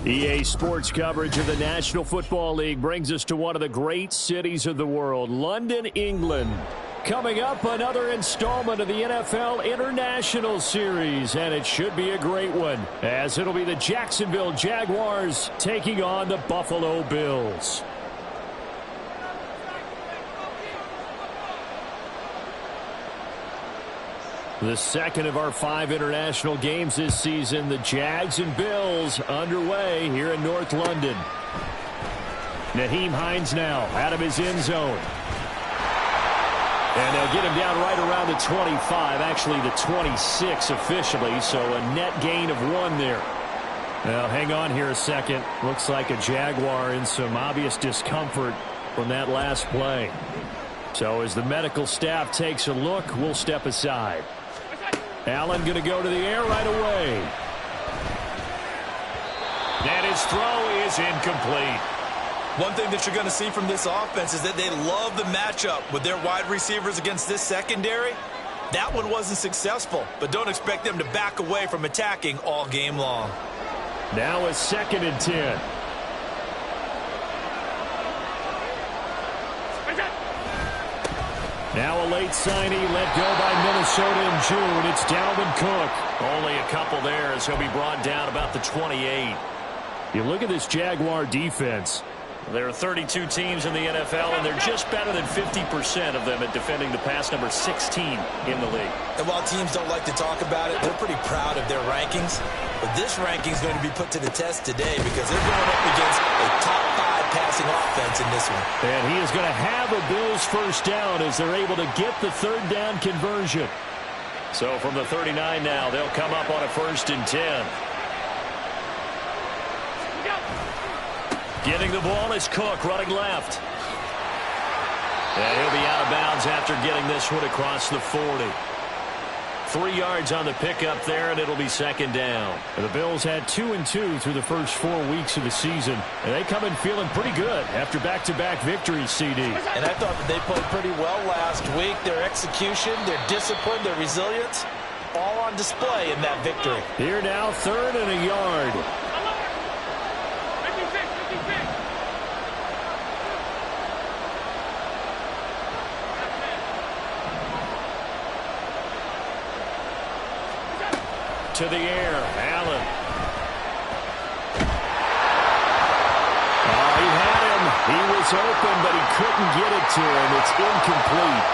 EA Sports coverage of the National Football League brings us to one of the great cities of the world, London, England. Coming up, another installment of the NFL International Series, and it should be a great one, as it'll be the Jacksonville Jaguars taking on the Buffalo Bills. The second of our 5 international games this season, the Jags and Bills underway here in North London. Nyheim Hines now out of his end zone. And they'll get him down right around the 25, actually the 26 officially, so a net gain of 1 there. Now, hang on here a second. Looks like a Jaguar in some obvious discomfort from that last play. So as the medical staff takes a look, we'll step aside. Allen going to go to the air right away. And his throw is incomplete. One thing that you're going to see from this offense is that they love the matchup with their wide receivers against this secondary. That one wasn't successful, but don't expect them to back away from attacking all game long. Now a 2nd and 10. Now a late signee let go by Minnesota in June. It's Dalvin Cook. Only a couple there as he'll be brought down about the 28. You look at this Jaguar defense. There are 32 teams in the NFL, and they're just better than 50% of them at defending the pass, number 16 in the league. And while teams don't like to talk about it, they're pretty proud of their rankings. But this ranking is going to be put to the test today because they're going up against a top 5 passing offense in this one. And he is going to have a Bills first down as they're able to get the 3rd down conversion. So from the 39 now, they'll come up on a 1st and 10. Getting the ball is Cook running left. And he'll be out of bounds after getting this one across the 40. 3 yards on the pickup there, and it'll be 2nd down. And the Bills had 2 and 2 through the first 4 weeks of the season. And they come in feeling pretty good after back-to-back victories, CD. And I thought that they played pretty well last week. Their execution, their discipline, their resilience, all on display in that victory. Here now, 3rd and a yard. To the air, Allen. Oh, he had him. He was open, but he couldn't get it to him. It's incomplete.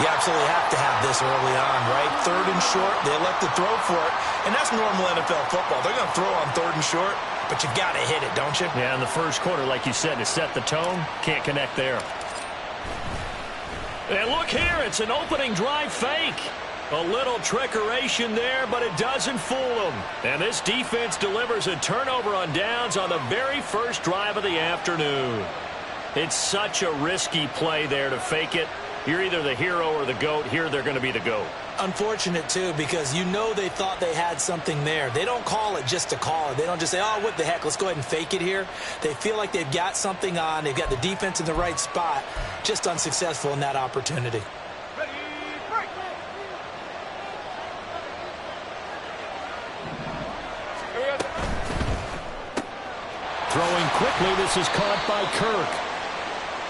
You absolutely have to have this early on, right? 3rd and short, they elect to throw for it. And that's normal NFL football. They're going to throw on 3rd and short, but you got to hit it, don't you? Yeah, in the first quarter, like you said, to set the tone, can't connect there. And look here, it's an opening drive fake. A little trickeration there, but it doesn't fool them. And this defense delivers a turnover on downs on the very first drive of the afternoon. It's such a risky play there to fake it. You're either the hero or the GOAT. Here they're going to be the GOAT. Unfortunate, too, because you know they thought they had something there. They don't call it just to call it. They don't just say, oh, what the heck, let's go ahead and fake it here. They feel like they've got something on. They've got the defense in the right spot. Just unsuccessful in that opportunity. Throwing quickly, this is caught by Kirk.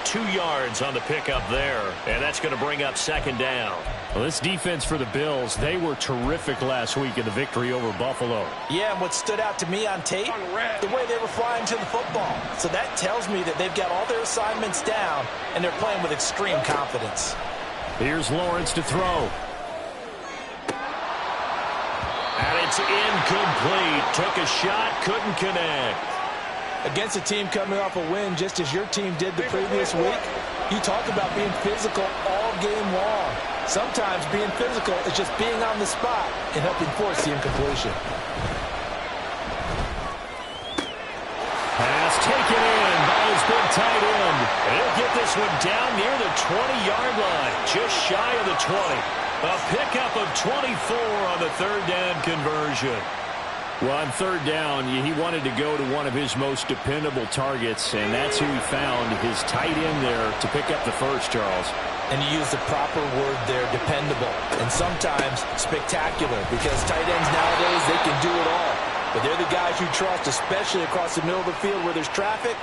2 yards on the pickup there, and that's going to bring up 2nd down. Well, this defense for the Bills, they were terrific last week in the victory over Buffalo. Yeah, and what stood out to me on tape, the way they were flying to the football. So that tells me that they've got all their assignments down, and they're playing with extreme confidence. Here's Lawrence to throw. And it's incomplete. Took a shot, couldn't connect. Against a team coming off a win just as your team did the previous week, you talk about being physical all game long. Sometimes being physical is just being on the spot and helping force the incompletion. Pass taken in by his big tight end. And he'll get this one down near the 20-yard line, just shy of the 20. A pickup of 24 on the 3rd down conversion. Well, on 3rd down, he wanted to go to one of his most dependable targets, and that's who he found, his tight end there, to pick up the first, Charles. And you use the proper word there, dependable, and sometimes spectacular, because tight ends nowadays, they can do it all. but they're the guys you trust, especially across the middle of the field where there's traffic.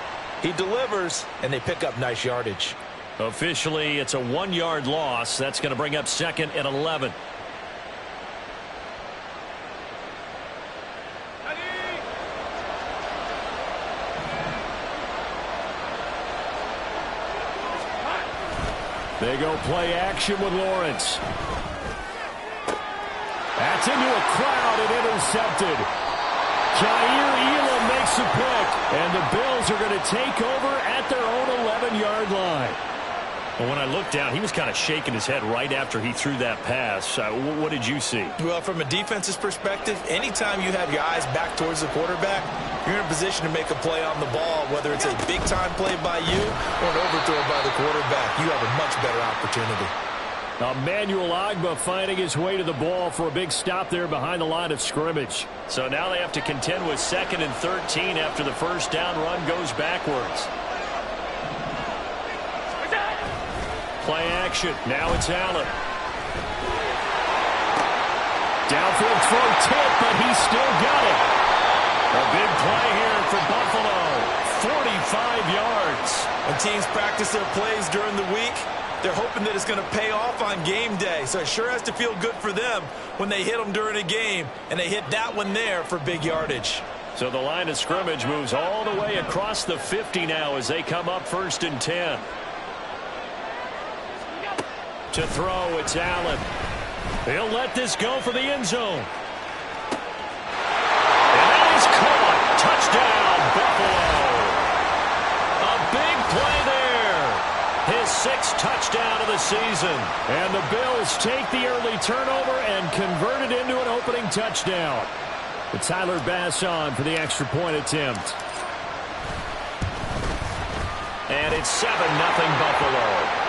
He delivers, and they pick up nice yardage. Officially, it's a 1-yard loss. That's going to bring up 2nd and 11. They go play action with Lawrence. That's into a crowd and intercepted. Jair Elam makes a pick, and the Bills are going to take over at their own 11-yard line. Well, when I looked down, he was kind of shaking his head right after he threw that pass. What did you see? Well, from a defense's perspective, anytime you have your eyes back towards the quarterback, you're in a position to make a play on the ball, whether it's a big-time play by you or an overthrow by the quarterback. You have a much better opportunity. Emmanuel Ogbah finding his way to the ball for a big stop there behind the line of scrimmage. So now they have to contend with 2nd and 13 after the first down run goes backwards. Play action. Now it's Allen. Downfield throw tip, but he still got it. A big play here for Buffalo. 45 yards. When teams practice their plays during the week, they're hoping that it's going to pay off on game day. So it sure has to feel good for them when they hit them during a game, and they hit that one there for big yardage. So the line of scrimmage moves all the way across the 50 now as they come up 1st and 10. To throw, it's Allen. He'll let this go for the end zone. And that is caught. Touchdown, Buffalo. A big play there. His 6th touchdown of the season. And the Bills take the early turnover and convert it into an opening touchdown. But Tyler Bass on for the extra point attempt. And it's 7-0 Buffalo.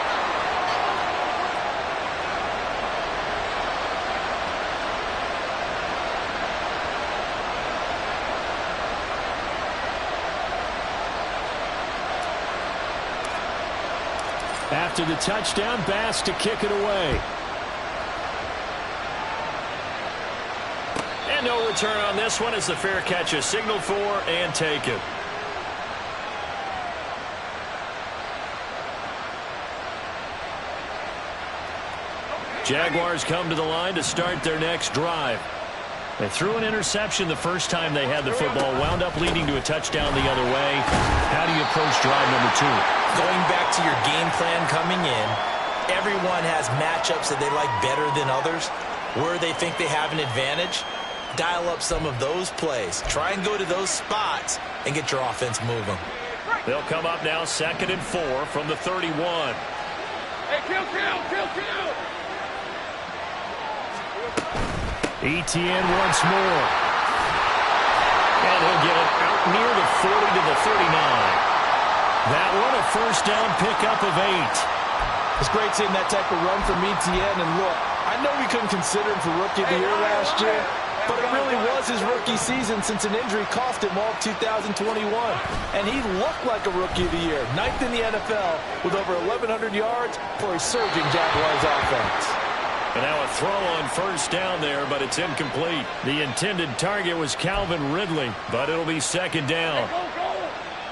After the touchdown, Bass to kick it away. And no return on this one as the fair catch is signaled for and taken. Jaguars come to the line to start their next drive. They threw an interception the first time they had the football, wound up leading to a touchdown the other way. How do you approach drive number 2? Going back to your game plan coming in, everyone has matchups that they like better than others, where they think they have an advantage. Dial up some of those plays. Try and go to those spots and get your offense moving. They'll come up now 2nd and 4 from the 31. Hey, kill. Etienne once more. And he'll get it out near the 40 to the 39. That one a first down pickup of 8. It's great seeing that type of run from Etienne. And look, I know we couldn't consider him for Rookie of the Year last year, but it really was his rookie season since an injury cost him all of 2021. And he looked like a Rookie of the Year, 9th in the NFL with over 1,100 yards for a surging Jaguars offense. And now a throw on first down there, but it's incomplete. The intended target was Calvin Ridley, but it'll be 2nd down.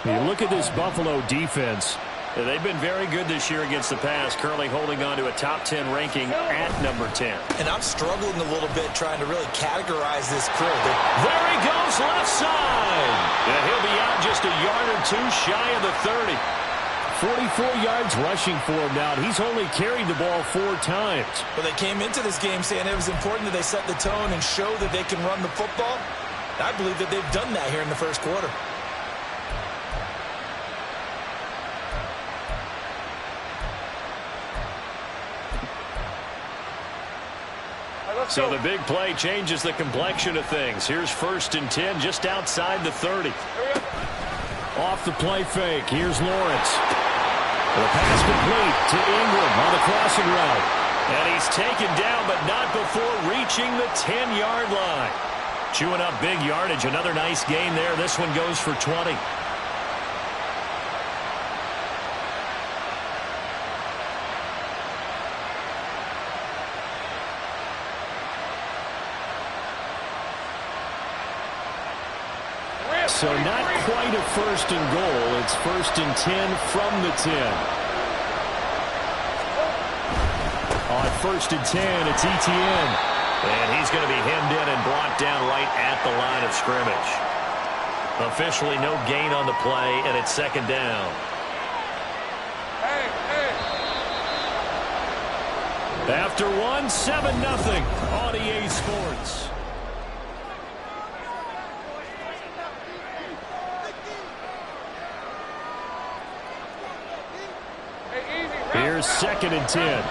You look at this Buffalo defense. They've been very good this year against the pass, currently holding on to a top 10 ranking at number 10. And I'm struggling a little bit trying to really categorize this crew. There he goes, left side. And he'll be out just a yard or 2 shy of the 30. 44 yards rushing for him now. He's only carried the ball 4 times. Well, they came into this game saying it was important that they set the tone and show that they can run the football. I believe that they've done that here in the first quarter. So the big play changes the complexion of things. Here's 1st and 10 just outside the 30. Off the play fake. Here's Lawrence. The pass complete to Ingram on the crossing route. And he's taken down, but not before reaching the 10-yard line. Chewing up big yardage. Another nice gain there. This one goes for 20. So not quite a first and goal. It's 1st and 10 from the 10. On 1st and 10, it's Etienne. And he's going to be hemmed in and brought down right at the line of scrimmage. Officially no gain on the play, and it's 2nd down. After 1, 7-0 on EA Sports. Here's 2nd and 10.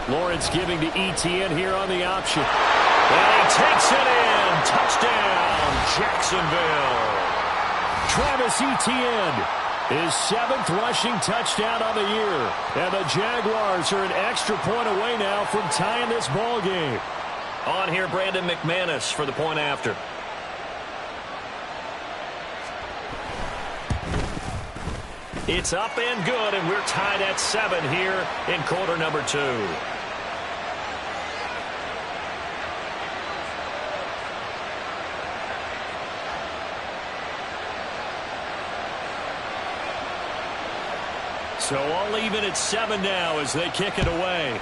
Lawrence giving to Etienne here on the option. And he takes it in. Touchdown, Jacksonville. Travis Etienne, his 7th rushing touchdown on the year. And the Jaguars are an extra point away now from tying this ball game. On here, Brandon McManus for the point after. It's up and good, and we're tied at 7 here in quarter number 2. So all even at 7 now as they kick it away.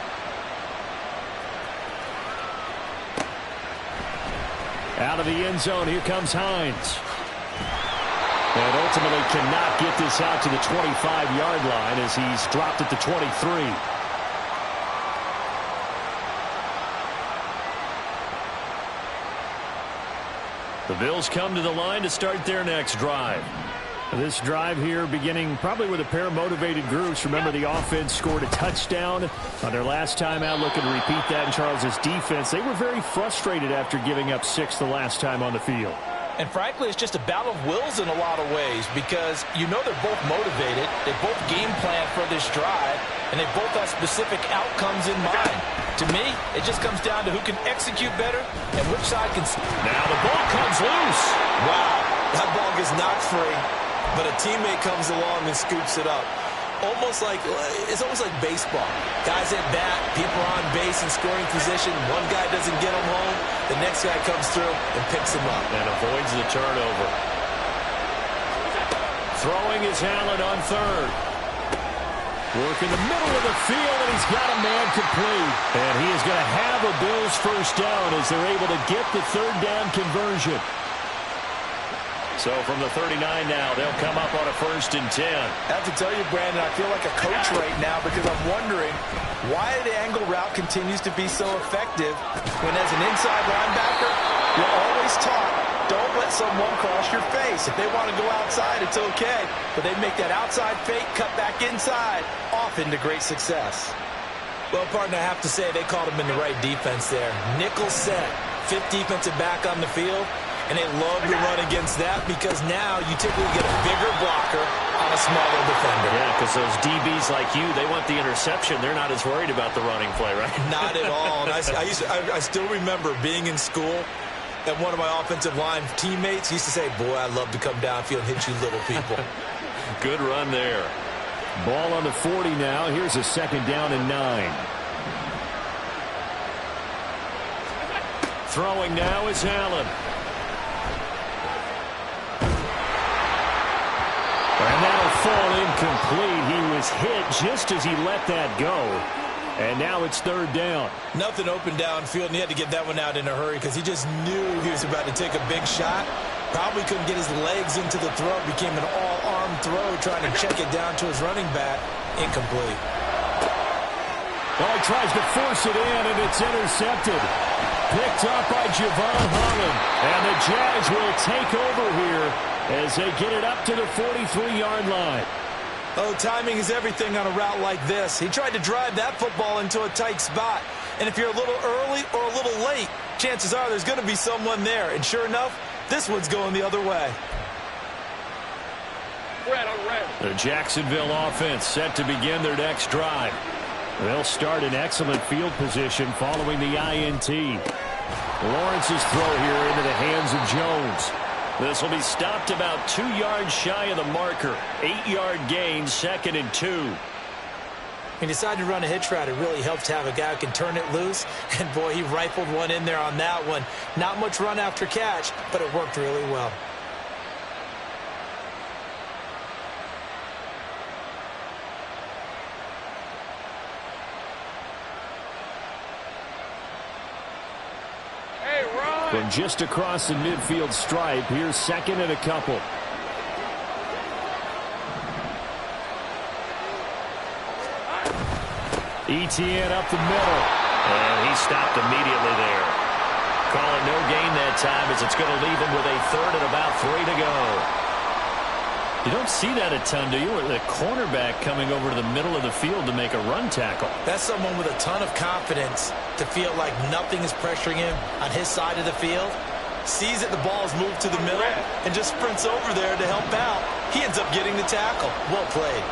Out of the end zone, here comes Hines. And ultimately cannot get this out to the 25-yard line as he's dropped at the 23. The Bills come to the line to start their next drive. This drive here beginning probably with a pair of motivated groups. Remember, the offense scored a touchdown on their last time out, looking to repeat that in Charles's defense. They were very frustrated after giving up 6 the last time on the field. And frankly, it's just a battle of wills in a lot of ways because you know they're both motivated. They both game plan for this drive, and they both have specific outcomes in mind. To me, it just comes down to who can execute better and which side can. Now the ball comes loose. Wow, that ball gets knocked free, but a teammate comes along and scoops it up. It's almost like baseball. Guys at bat, people are on base in scoring position. One guy doesn't get them home. The next guy comes through and picks him up. And avoids the turnover. Throwing is Allen on 3rd. Work in the middle of the field, and he's got a man complete. And he is going to have a Bills first down as they're able to get the 3rd down conversion. So from the 39 now, they'll come up on a 1st and 10. I have to tell you, Brandon, I feel like a coach right now because I'm wondering why the angle route continues to be so effective when as an inside linebacker, you're always taught, don't let someone cross your face. If they want to go outside, it's okay. But they make that outside fake, cut back inside, often to great success. Well, partner, I have to say they called him in the right defense there. Nickel set, 5th defensive back on the field. And they love to run against that because now you typically get a bigger blocker on a smaller defender. Yeah, because those DBs like you, they want the interception. They're not as worried about the running play, right? Not at all. And I still remember being in school, and one of my offensive line teammates used to say, boy, I love to come downfield and hit you little people. Good run there. Ball on the 40 now. Here's a 2nd down and 9. Throwing now is Allen. And that'll fall incomplete. He was hit just as he let that go. And now it's 3rd down. Nothing open downfield, and he had to get that one out in a hurry because he just knew he was about to take a big shot. Probably couldn't get his legs into the throw. Became an all-arm throw, trying to check it down to his running back. Incomplete. Well, he tries to force it in, and it's intercepted. Picked up by Javon Holland. And the Jags will take over here as they get it up to the 43-yard line. Oh, timing is everything on a route like this. He tried to drive that football into a tight spot. And if you're a little early or a little late, chances are there's going to be someone there. And sure enough, this one's going the other way. The Jacksonville offense set to begin their next drive. They'll start in excellent field position following the INT. Lawrence's throw here into the hands of Jones. This will be stopped about 2 yards shy of the marker. 8-yard gain, 2nd and 2. He decided to run a hitch route. It really helps to have a guy who can turn it loose. And, boy, he rifled one in there on that one. Not much run after catch, but it worked really well. From just across the midfield stripe, here's second and a couple. Etienne up the middle. And he stopped immediately there. Call it no gain that time as it's going to leave him with a third and about 3 to go. You don't see that a ton, do you? The cornerback coming over to the middle of the field to make a run tackle. That's someone with a ton of confidence to feel like nothing is pressuring him on his side of the field. Sees that the ball is moved to the middle and just sprints over there to help out. He ends up getting the tackle. Well played.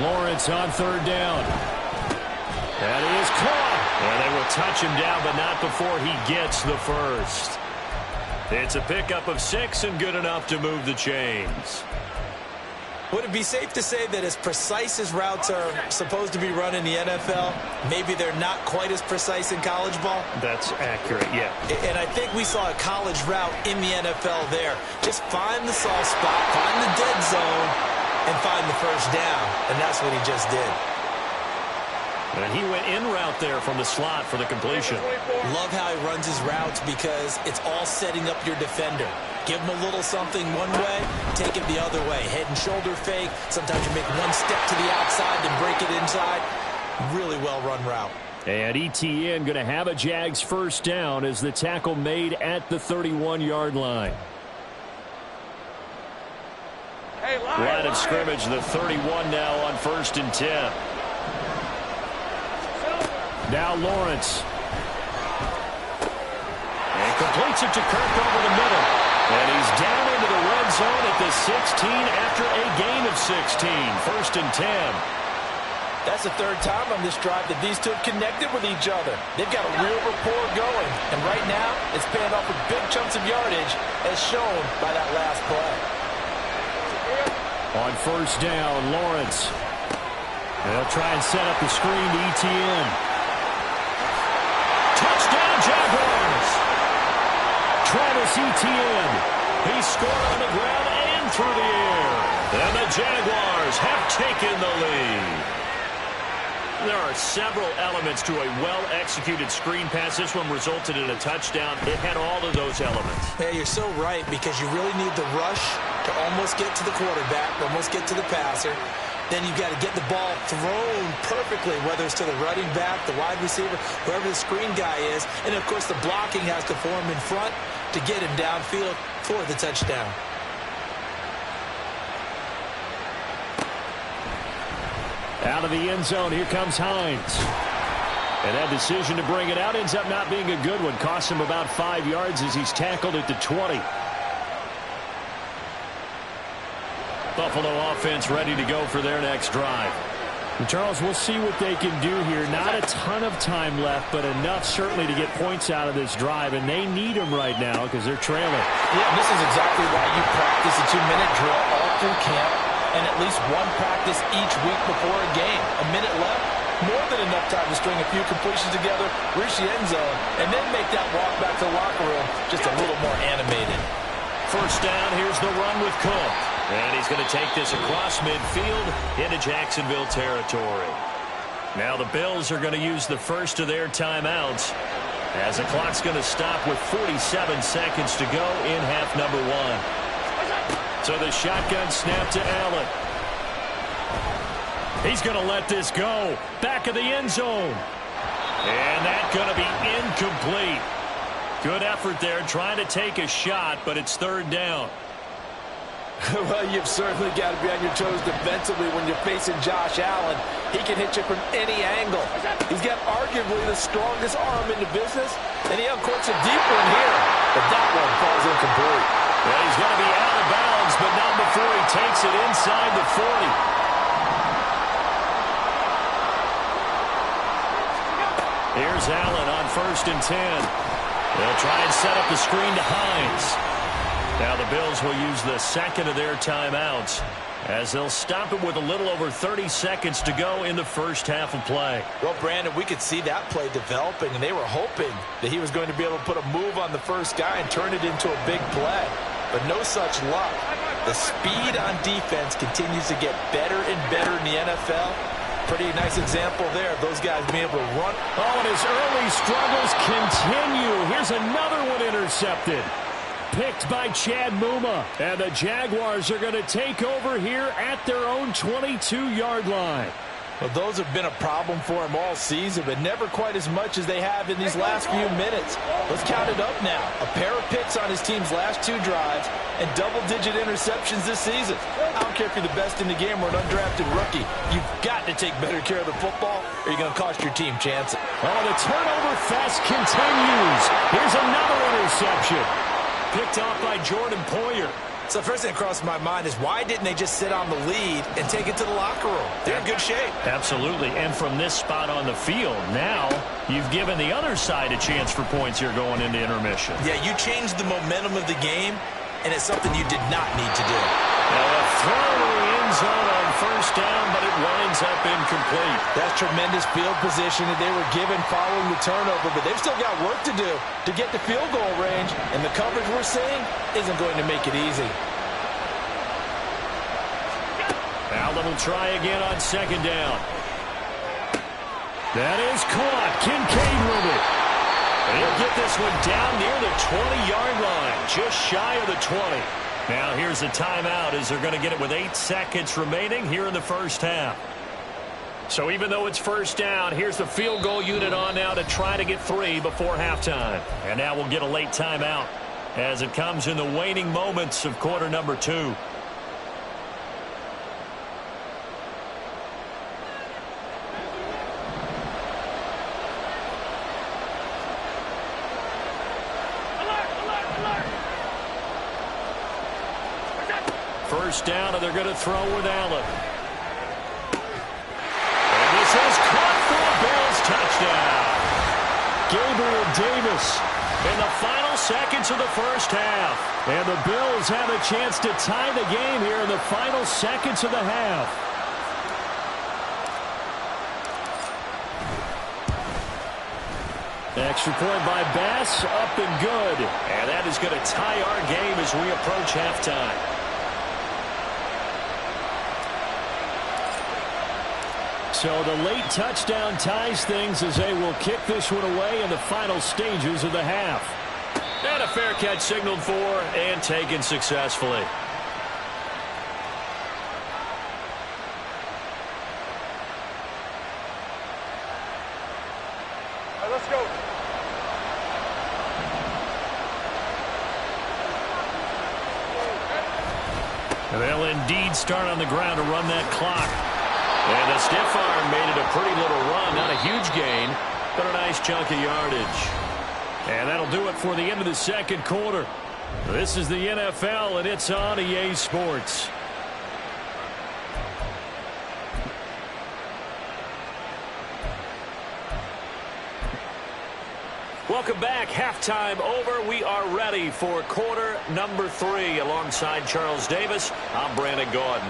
Lawrence on third down. That is caught. And they will touch him down, but not before he gets the first. It's a pickup of 6 and good enough to move the chains. Would it be safe to say that as precise as routes are supposed to be run in the NFL, maybe they're not quite as precise in college ball? That's accurate, yeah. And I think we saw a college route in the NFL there. Just find the soft spot, find the dead zone, and find the first down. And that's what he just did. And he went in route there from the slot for the completion. Love how he runs his routes because it's all setting up your defender. Give him a little something one way, take it the other way. Head and shoulder fake. Sometimes you make one step to the outside, then break it inside. Really well-run route. And Etienne going to have a Jags first down as the tackle made at the 31-yard line. Line of scrimmage, the 31 now on 1st and 10. Now Lawrence. And completes it to Kirk over the middle. And he's down into the red zone at the 16 after a gain of 16. 1st and 10. That's the third time on this drive that these two have connected with each other. They've got a real rapport going. And right now, it's paying off with big chunks of yardage as shown by that last play. On 1st down, Lawrence. They'll try and set up the screen to Etienne. Touchdown, Jaguars! Travis Etienne. He scored on the ground and through the air. And the Jaguars have taken the lead. There are several elements to a well-executed screen pass. This one resulted in a touchdown. It had all of those elements. Yeah, you're so right because you really need the rush to almost get to the quarterback, almost get to the passer. Then you've got to get the ball thrown perfectly, whether it's to the running back, the wide receiver, whoever the screen guy is. And, of course, the blocking has to form in front to get him downfield for the touchdown. Out of the end zone, here comes Hines. And that decision to bring it out ends up not being a good one. Costs him about 5 yards as he's tackled at the 20. Buffalo offense ready to go for their next drive. And Charles, we'll see what they can do here. Not a ton of time left, but enough certainly to get points out of this drive. And they need them right now because they're trailing. Yeah, this is exactly why you practice a 2-minute drill all through camp and at least one practice each week before a game. A minute left, more than enough time to string a few completions together, reach the end zone, and then make that walk back to the locker room just a little more animated. First down, here's the run with Cook. And he's going to take this across midfield into Jacksonville territory. Now the Bills are going to use the first of their timeouts as the clock's going to stop with 47 seconds to go in half number 1. So the shotgun snap to Allen. He's going to let this go. Back of the end zone. And that's going to be incomplete. Good effort there trying to take a shot, but it's third down. Well, you've certainly got to be on your toes defensively when you're facing Josh Allen. He can hit you from any angle. He's got arguably the strongest arm in the business, and he uncorks a deep one here. But that one falls incomplete. Well, he's going to be out of bounds, but not before he takes it inside the 40. Here's Allen on 1st and 10. They'll try and set up the screen to Hines. Now the Bills will use the second of their timeouts as they'll stop it with a little over 30 seconds to go in the first half of play. Well, Brandon, we could see that play developing, and they were hoping that he was going to be able to put a move on the first guy and turn it into a big play. But no such luck. The speed on defense continues to get better and better in the NFL. Pretty nice example there of those guys being able to run. Oh, and his early struggles continue. Here's another one intercepted. Picked by Chad Muma. And the Jaguars are going to take over here at their own 22-yard line. Well, those have been a problem for him all season, but never quite as much as they have in these last few minutes. Let's count it up now. A pair of picks on his team's last 2 drives and double-digit interceptions this season. I don't care if you're the best in the game or an undrafted rookie. You've got to take better care of the football or you're going to cost your team chances. Oh, the turnover fest continues. Here's another interception. Picked off by Jordan Poyer. So the first thing that crossed my mind is why didn't they just sit on the lead and take it to the locker room? They're in good shape. Absolutely. And from this spot on the field, now you've given the other side a chance for points here going into intermission. Yeah, you changed the momentum of the game, and it's something you did not need to do. Now a throw to the end zone on first down, but it winds up incomplete. That's tremendous field position that they were given following the turnover, but they've still got work to do to get to field goal range, and the coverage we're seeing isn't going to make it easy. Now they'll try again on second down. That is caught. Kincaid with it. He'll get this one down near the 20-yard line, just shy of the 20. Now here's a timeout as they're going to get it with 8 seconds remaining here in the first half. So even though it's first down, here's the field goal unit on now to try to get 3 before halftime. And now we'll get a late timeout as it comes in the waning moments of quarter number 2. First down, and they're going to throw with Allen. And this is caught for a Bills touchdown. Gabriel Davis In the final seconds of the first half. And the Bills have a chance to tie the game here in the final seconds of the half. Extra point by Bass, up and good. And that is going to tie our game as we approach halftime. So the late touchdown ties things as they will kick this one away in the final stages of the half. And a fair catch signaled for and taken successfully. All right, let's go. And they'll indeed start on the ground to run that clock. And the stiff arm made it a pretty little run. Not a huge gain, but a nice chunk of yardage. And that'll do it for the end of the second quarter. This is the NFL, and it's on EA Sports. Welcome back. Halftime over. We are ready for quarter number 3. Alongside Charles Davis, I'm Brandon Gordon.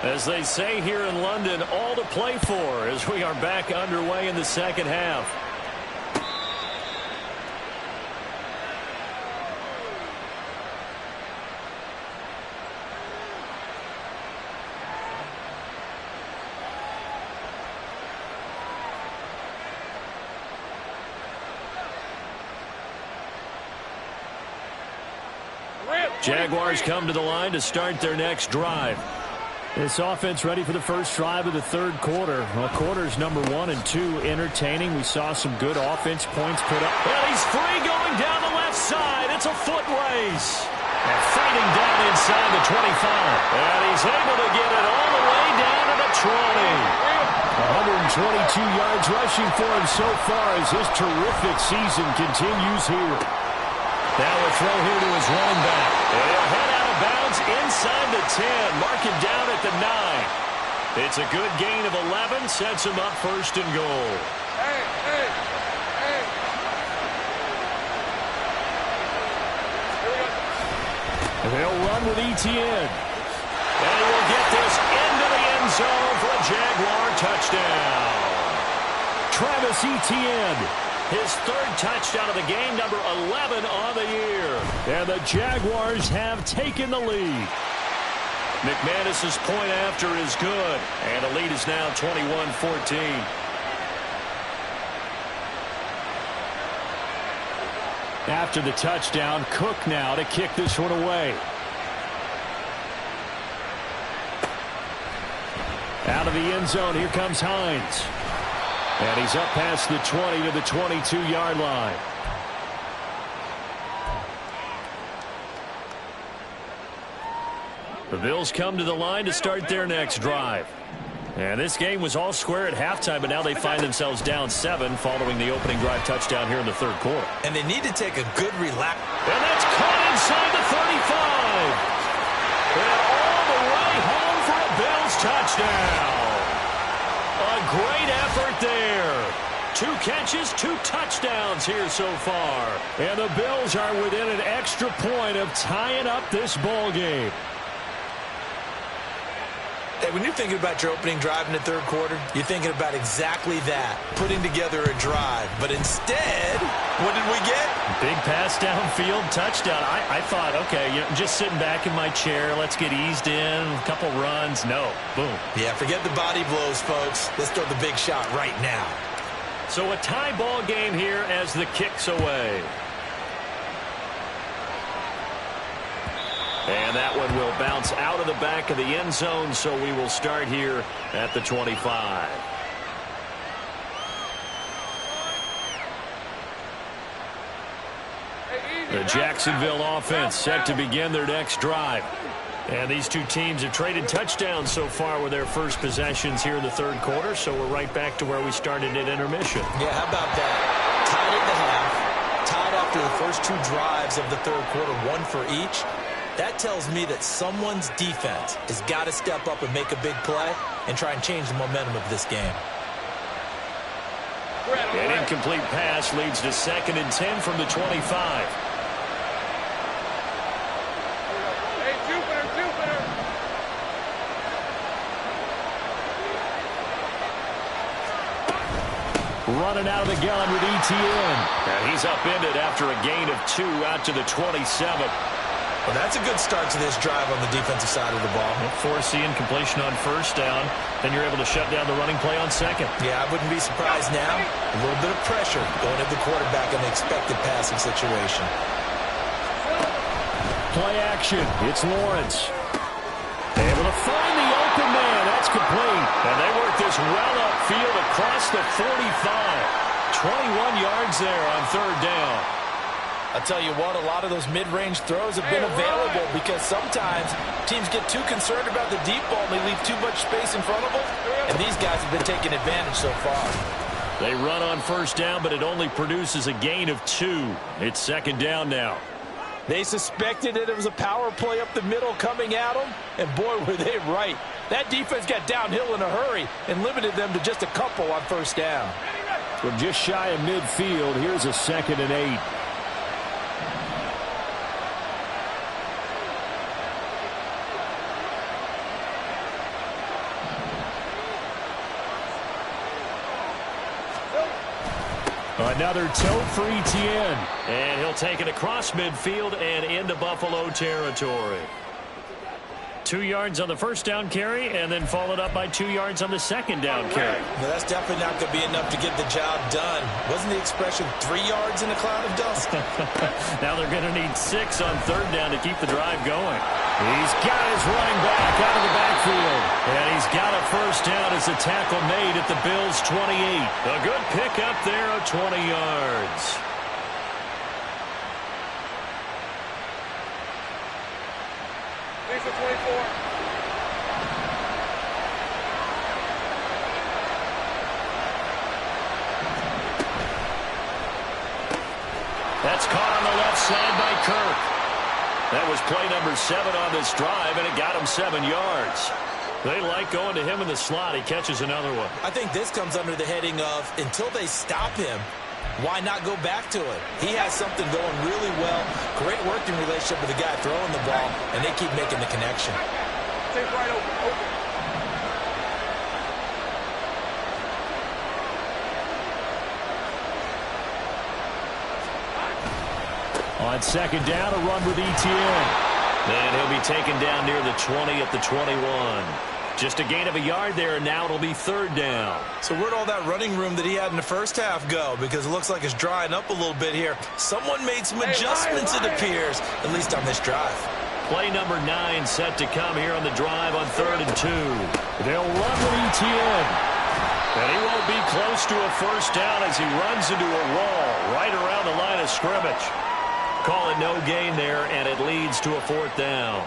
As they say here in London, all to play for as we are back underway in the second half. Jaguars come to the line to start their next drive. This offense ready for the first drive of the third quarter. Well, quarters number 1 and 2 entertaining. We saw some good offense points put up. Well, he's free going down the left side. It's a foot race. And fighting down inside the 25. And he's able to get it all the way down to the 20. 122 yards rushing for him so far as his terrific season continues here. Now a throw here to his running back. And he'll head out of bounds inside the 10. Mark him down at the 9. It's a good gain of 11. Sets him up first and goal. Hey. And they'll run with ETN. And he will get zone for a Jaguar touchdown. Travis Etienne. His third touchdown of the game, number 11 on the year. And the Jaguars have taken the lead. McManus's point after is good. And the lead is now 21-14. After the touchdown, Cook now to kick this one away. Out of the end zone, here comes Hines. And he's up past the 20 to the 22-yard line. The Bills come to the line to start their next drive. And this game was all square at halftime, but now they find themselves down 7 following the opening drive touchdown here in the third quarter. And they need to take a good relax. And that's caught inside the 35. And all the way home for a Bills touchdown. A great effort there. 2 catches, 2 touchdowns here so far. And the Bills are within an extra point of tying up this ball game. Hey, when you're thinking about your opening drive in the third quarter, you're thinking about exactly that, putting together a drive. But instead, what did we get? Big pass downfield, touchdown. I thought, okay, just sitting back in my chair, let's get eased in, a couple runs. No, boom. Yeah, forget the body blows, folks. Let's throw the big shot right now. So a tie ball game here as the kick's away. And that one will bounce out of the back of the end zone, so we will start here at the 25. The Jacksonville offense set to begin their next drive. And these two teams have traded touchdowns so far with their first possessions here in the third quarter, so we're right back to where we started at intermission. Yeah, how about that? Tied at the half, tied after the first 2 drives of the third quarter, 1 for each. That tells me that someone's defense has got to step up and make a big play and try and change the momentum of this game. An incomplete pass leads to 2nd and 10 from the 25. Hey, Jupiter. Running out of the gun with Etienne. And he's upended after a gain of 2 out to the 27. Well, that's a good start to this drive on the defensive side of the ball. Forcing completion on first down. Then you're able to shut down the running play on second. Yeah, I wouldn't be surprised now. A little bit of pressure going at the quarterback in the expected passing situation. Play action. It's Lawrence. Able to find the open man. That's complete. And they work this well upfield across the 45. 21 yards there on third down. I'll tell you what, a lot of those mid-range throws have been available because sometimes teams get too concerned about the deep ball and they leave too much space in front of them, and these guys have been taking advantage so far. They run on first down, but it only produces a gain of 2. It's 2nd down now. They suspected that it was a power play up the middle coming at them, and boy, were they right. That defense got downhill in a hurry and limited them to just a couple on first down. From just shy of midfield, here's a 2nd and 8. Another tote for Etienne. And he'll take it across midfield and into Buffalo territory. 2 yards on the first down carry, and then followed up by 2 yards on the second down carry. Well, that's definitely not going to be enough to get the job done. Wasn't the expression 3 yards in a cloud of dust? Now they're going to need 6 on third down to keep the drive going. He's got his running back out of the backfield. And he's got a first down as the tackle made at the Bills' 28. A good pickup there of 20 yards. Here's the 24. That's caught on the left side by Kirk. That was play number 7 on this drive, and it got him 7 yards. They like going to him in the slot. He catches another one. I think this comes under the heading of, until they stop him, why not go back to it? He has something going really well. Great working relationship with the guy throwing the ball, and they keep making the connection. Take right open. On second down, a run with ETN. And he'll be taken down near the 20 at the 21. Just a gain of a yard there, and now it'll be third down. So where'd all that running room that he had in the first half go? Because it looks like it's drying up a little bit here. Someone made some adjustments, it appears, at least on this drive. Play number 9 set to come here on the drive on 3rd and 2. They'll run with ETN. And he won't be close to a first down as he runs into a wall right around the line of scrimmage. Call it no gain there, and it leads to a 4th down.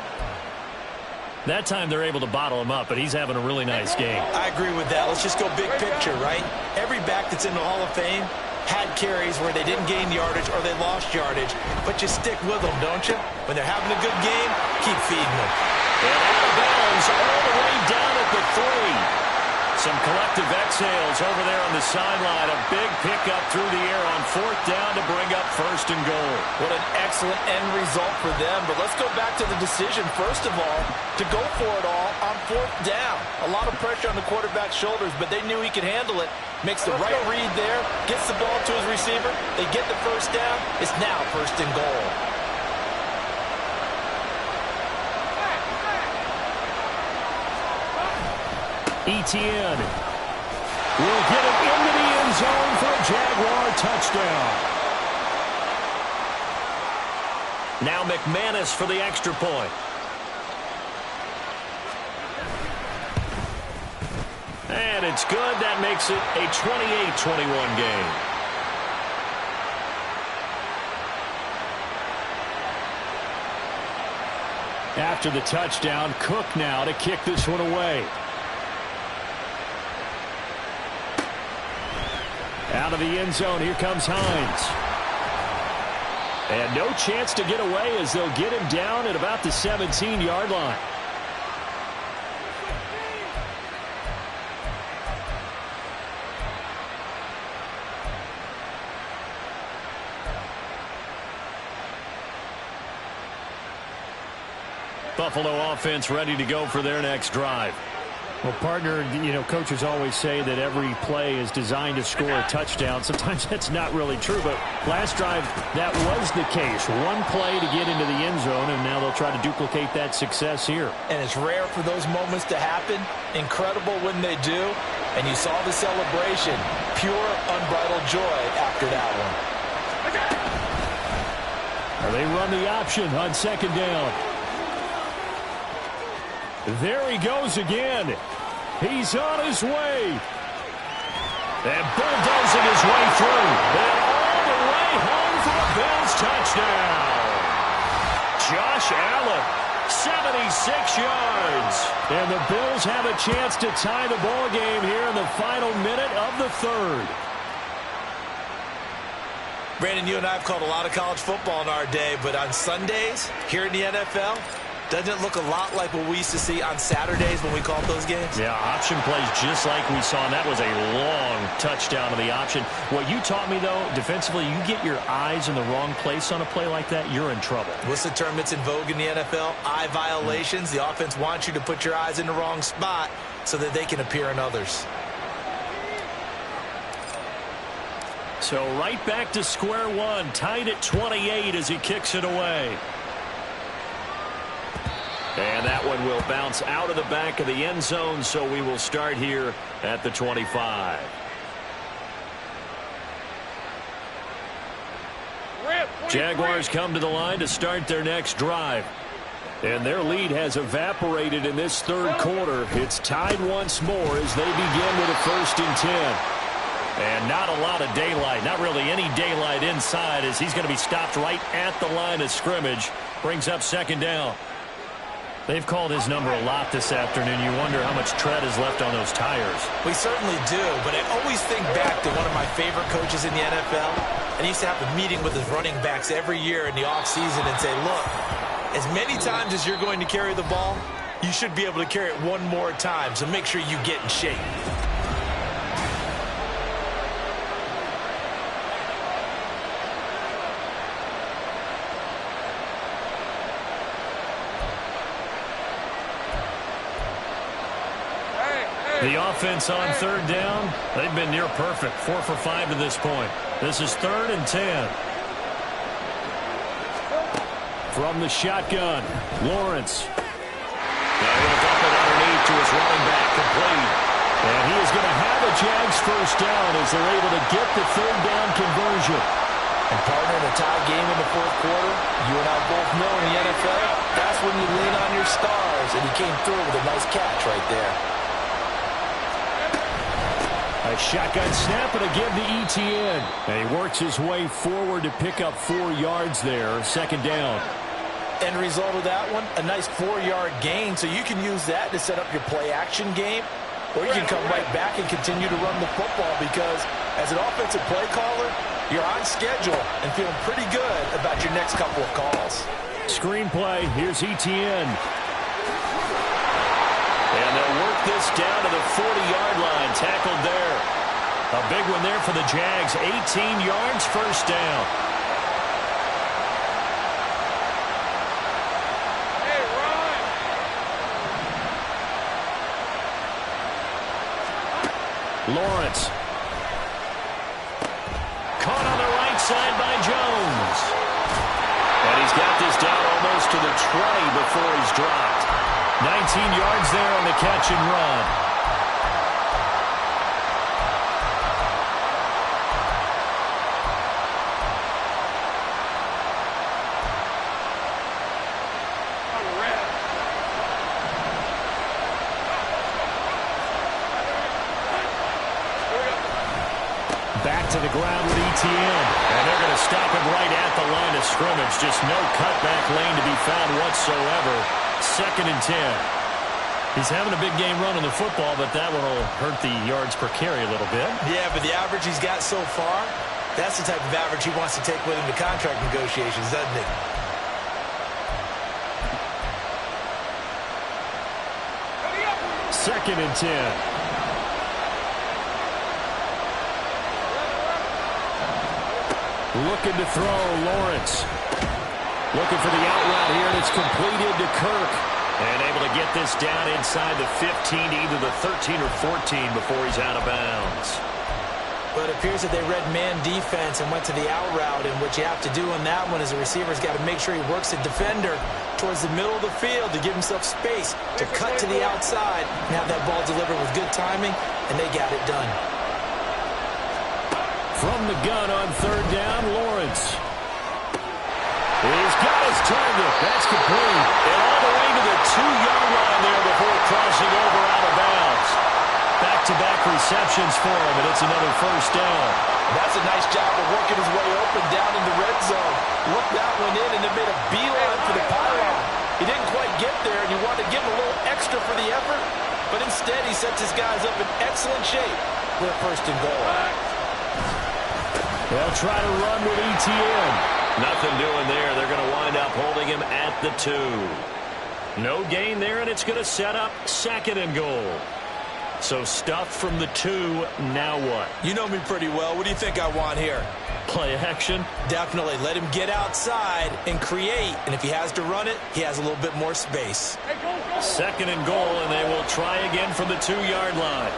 That time they're able to bottle him up, but he's having a really nice game. I agree with that. Let's just go big picture, right? Every back that's in the Hall of Fame had carries where they didn't gain yardage or they lost yardage, but you stick with them, don't you? When they're having a good game, keep feeding them. And out of bounds all the way down at the 3. Some collective exhales over there on the sideline. A big pickup through the air on 4th down to bring up 1st and goal. What an excellent end result for them. But let's go back to the decision, first of all, to go for it all on 4th down. A lot of pressure on the quarterback's shoulders, but they knew he could handle it. Makes the right read there, gets the ball to his receiver. They get the first down. It's now 1st and goal. ETN will get it into the end zone for a Jaguar touchdown. Now McManus for the extra point. And it's good. That makes it a 28-21 game. After the touchdown, Cook now to kick this one away. Out of the end zone, here comes Hines. And no chance to get away as they'll get him down at about the 17-yard line. Buffalo offense ready to go for their next drive. Well, partner, you know, coaches always say that every play is designed to score a touchdown. Sometimes that's not really true, but last drive, that was the case. One play to get into the end zone, and now they'll try to duplicate that success here. And it's rare for those moments to happen. Incredible when they do. And you saw the celebration. Pure, unbridled joy after that one. Well, they run the option on second down. There he goes again. He's on his way. And bulldozing his way through. And all the way home for a Bills touchdown. Josh Allen, 76 yards. And the Bills have a chance to tie the ball game here in the final minute of the 3rd. Brandon, you and I have called a lot of college football in our day, but on Sundays, here in the NFL, doesn't it look a lot like what we used to see on Saturdays when we called those games? Yeah, option plays just like we saw, and that was a long touchdown of the option. What you taught me, though, defensively, you get your eyes in the wrong place on a play like that, you're in trouble. What's the term that's in vogue in the NFL? Eye violations. The offense wants you to put your eyes in the wrong spot so that they can appear in others. So right back to square one, tied at 28 as he kicks it away. And that one will bounce out of the back of the end zone, so we will start here at the 25. Jaguars come to the line to start their next drive. And their lead has evaporated in this 3rd quarter. It's tied once more as they begin with a 1st and 10. And not a lot of daylight, not really any daylight inside as he's going to be stopped right at the line of scrimmage. Brings up second down. They've called his number a lot this afternoon. You wonder how much tread is left on those tires. We certainly do, but I always think back to one of my favorite coaches in the NFL. And he used to have a meeting with his running backs every year in the offseason and say, look, as many times as you're going to carry the ball, you should be able to carry it one more time, so make sure you get in shape. The offense on 3rd down, they've been near perfect, 4 for 5 to this point. This is 3rd and 10. From the shotgun, Lawrence. Now he'll dump it underneath to his running back, complete. And he is going to have a Jags first down as they're able to get the third down conversion. And partner, in a tie game in the fourth quarter, you and I both know in the NFL, that's when you lean on your stars, and he came through with a nice catch right there. A shotgun snap and a give to ETN. And he works his way forward to pick up 4 yards there, second down. End result of that one, a nice 4-yard gain, so you can use that to set up your play-action game, or you can come right back and continue to run the football because as an offensive play caller, you're on schedule and feeling pretty good about your next couple of calls. Screenplay, here's ETN. And they'll work this down to the 40-yard line, tackled there. A big one there for the Jags, 18 yards, first down. Lawrence. Caught on the right side by Jones. And he's got this down almost to the 20 before he's dropped. 19 yards there on the catch and run. Back to the ground with ETN. And they're going to stop him right at the line of scrimmage. Just no cutback lane to be found whatsoever. Second and 10. He's having a big game running the football, but that one will hurt the yards per carry a little bit. Yeah, but the average he's got so far, that's the type of average he wants to take with him to contract negotiations, doesn't it? Second and 10. Looking to throw, Lawrence. Looking for the out route here, and it's completed to Kirk. And able to get this down inside the 15 to either the 13 or 14 before he's out of bounds. But it appears that they read man defense and went to the out route, and what you have to do on that one is the receiver's got to make sure he works the defender towards the middle of the field to give himself space to cut to the outside and have that ball delivered with good timing, and they got it done. From the gun on third down, Lawrence. He's got his target. That's complete. And all the way to the 2-yard line there before crossing over out of bounds. Back-to-back receptions for him, and it's another first down. That's a nice job of working his way open down in the red zone. Looked that one in and then made a beeline for the pylon. He didn't quite get there, and you wanted to give him a little extra for the effort, but instead he sets his guys up in excellent shape with a first and goal. They'll try to run with ETN. Nothing doing there. They're going to wind up holding him at the 2. No gain there, and it's going to set up second and goal. So stuffed from the 2, now what? You know me pretty well. What do you think I want here? Play action? Definitely. Let him get outside and create, and if he has to run it, he has a little bit more space. Second and goal, and they will try again from the 2-yard line.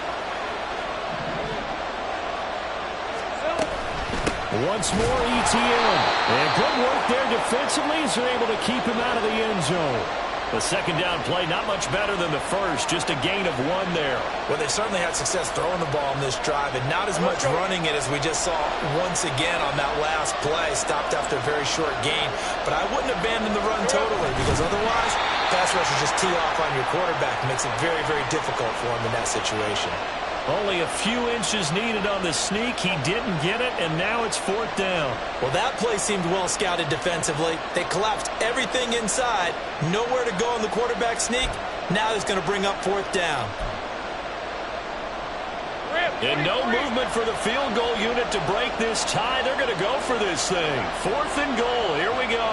Once more, ETN. And good work there defensively as they're able to keep him out of the end zone. The second down play, not much better than the first, just a gain of 1 there. Well, they certainly had success throwing the ball in this drive, and not as much running it as we just saw once again on that last play. Stopped after a very short gain, but I wouldn't abandon the run totally because otherwise, pass rush is just tee off on your quarterback. It makes it very, very difficult for him in that situation. Only a few inches needed on the sneak. He didn't get it, and now it's fourth down. Well, that play seemed well scouted defensively. They collapsed everything inside. Nowhere to go in the quarterback sneak. Now it's going to bring up fourth down. And no movement for the field goal unit to break this tie. They're going to go for this thing. Fourth and goal. Here we go.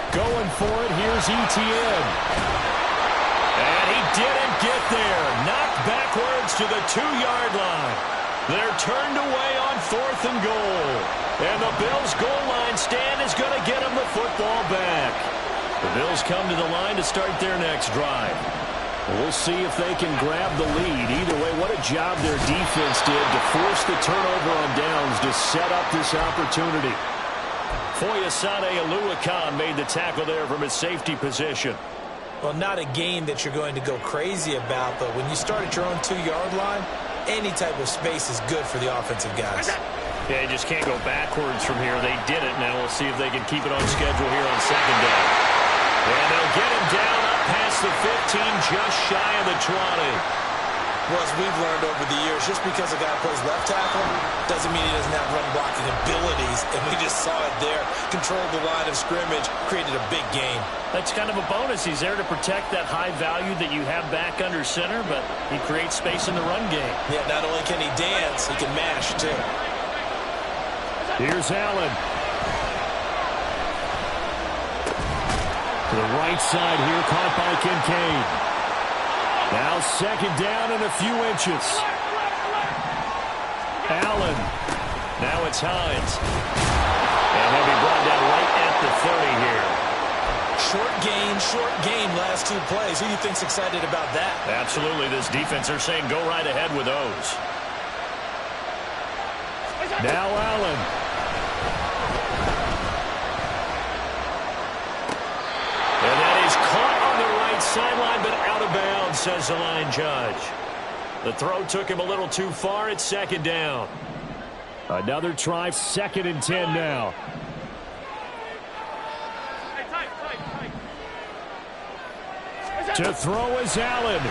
Going for it, here's ETN. And he didn't get there. Knocked backwards to the 2-yard line. They're turned away on fourth and goal. And the Bills' goal line stand is going to get them the football back. The Bills come to the line to start their next drive. We'll see if they can grab the lead. Either way, what a job their defense did to force the turnover on downs to set up this opportunity. Foyesade Oluwakan made the tackle there from his safety position. Well, not a game that you're going to go crazy about, but when you start at your own 2-yard line, any type of space is good for the offensive guys. Yeah, you just can't go backwards from here. They did it. Now we'll see if they can keep it on schedule here on second down. And they'll get him down up past the 15, just shy of the 20. Well, as we've learned over the years, just because a guy plays left tackle doesn't mean he doesn't have run-blocking abilities, and we just saw it there. Controlled the line of scrimmage, created a big gain. That's kind of a bonus. He's there to protect that high value that you have back under center, but he creates space in the run game. Yeah, not only can he dance, he can mash, too. Here's Allen. To the right side here, caught by Kincaid. Now second down and a few inches. Allen. Now it's Hines. And he'll be brought down right at the 30 here. Short gain, last 2 plays. Who do you think's excited about that? Absolutely. This defense are saying go right ahead with those. Now Allen. And that is caught on the right sideline, but out of bounds, says the line judge. The throw took him a little too far. It's second down. Another try, 2nd and 10 now. To throw is Allen.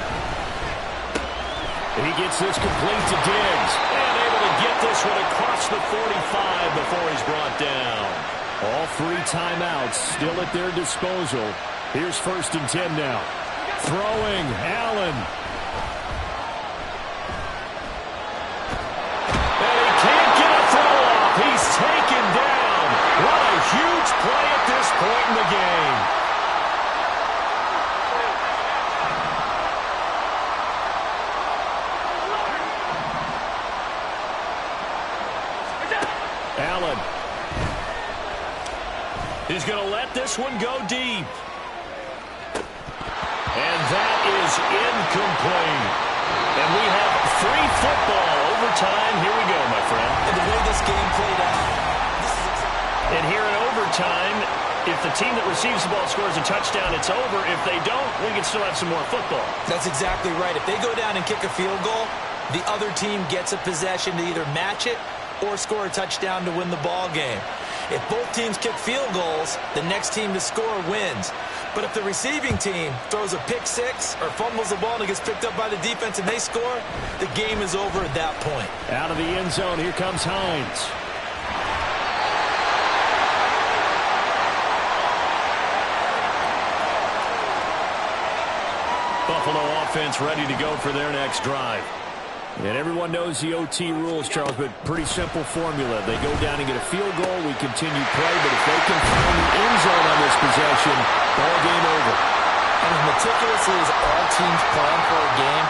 He gets this complete to Diggs. And able to get this one across the 45 before he's brought down. All 3 timeouts still at their disposal. Here's 1st and 10 now. Throwing, Allen. And he can't get a throw off. He's taken down. What a huge play at this point in the game. Allen. He's going to let this one go deep. And that is incomplete. And we have free football. Overtime. Here we go, my friend. And the way this game played out. And here in overtime, if the team that receives the ball scores a touchdown, it's over. If they don't, we can still have some more football. That's exactly right. If they go down and kick a field goal, the other team gets a possession to either match it or score a touchdown to win the ball game. If both teams kick field goals, the next team to score wins. But if the receiving team throws a pick six or fumbles the ball and it gets picked up by the defense and they score, the game is over at that point. Out of the end zone, here comes Hines. Buffalo offense ready to go for their next drive. And everyone knows the OT rules, Charles, but pretty simple formula. They go down and get a field goal, we continue play, but if they can find the end zone on this possession, ball game over. And as meticulously as all teams plan for a game,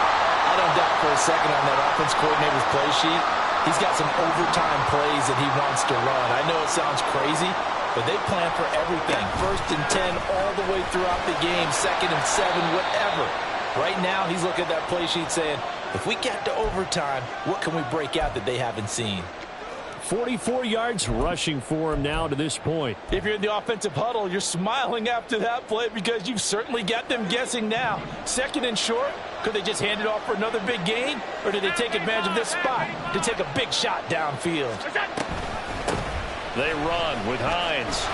I don't doubt for a second on that offense coordinator's play sheet, he's got some overtime plays that he wants to run. I know it sounds crazy, but they plan for everything. 1st and 10 all the way throughout the game, 2nd and 7, whatever. Right now, he's looking at that play sheet saying, if we get to overtime, what can we break out that they haven't seen? 44 yards rushing for him now to this point. If you're in the offensive huddle, you're smiling after that play because you've certainly got them guessing now. 2nd and short, could they just hand it off for another big gain? Or did they take advantage of this spot to take a big shot downfield? They run with Hines.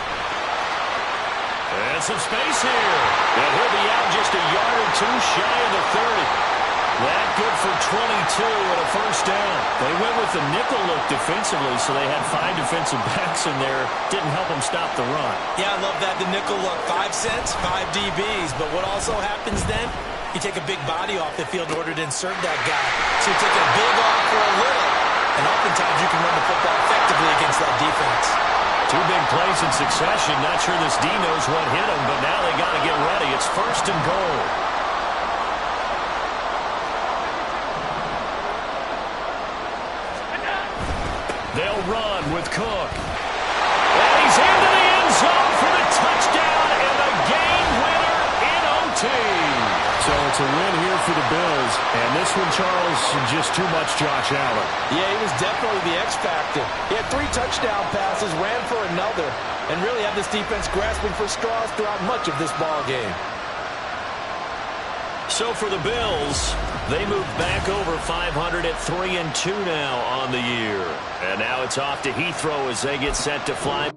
And some space here. And he'll be out just a yard or two shy of the 30. That good for 22 and a first down. They went with the nickel look defensively, so they had 5 defensive backs in there. Didn't help them stop the run. Yeah, I love that, the nickel look. 5 cents, 5 DBs. But what also happens then, you take a big body off the field in order to insert that guy. So you take a big off for a little. And oftentimes you can run the football effectively against that defense. 2 big plays in succession. Not sure this D knows what hit him, but now they got to get ready. It's 1st and goal. They'll run with Cook. And he's into the end zone for the touchdown and the game winner in OT. So it's a win here for the Bills. And this one, Charles, just too much Josh Allen. Yeah, he was definitely the X factor. He had 3 touchdown passes, ran for another, and really had this defense grasping for straws throughout much of this ball game. So for the Bills, they move back over 500 at 3-2 now on the year. And now it's off to Heathrow as they get set to fly.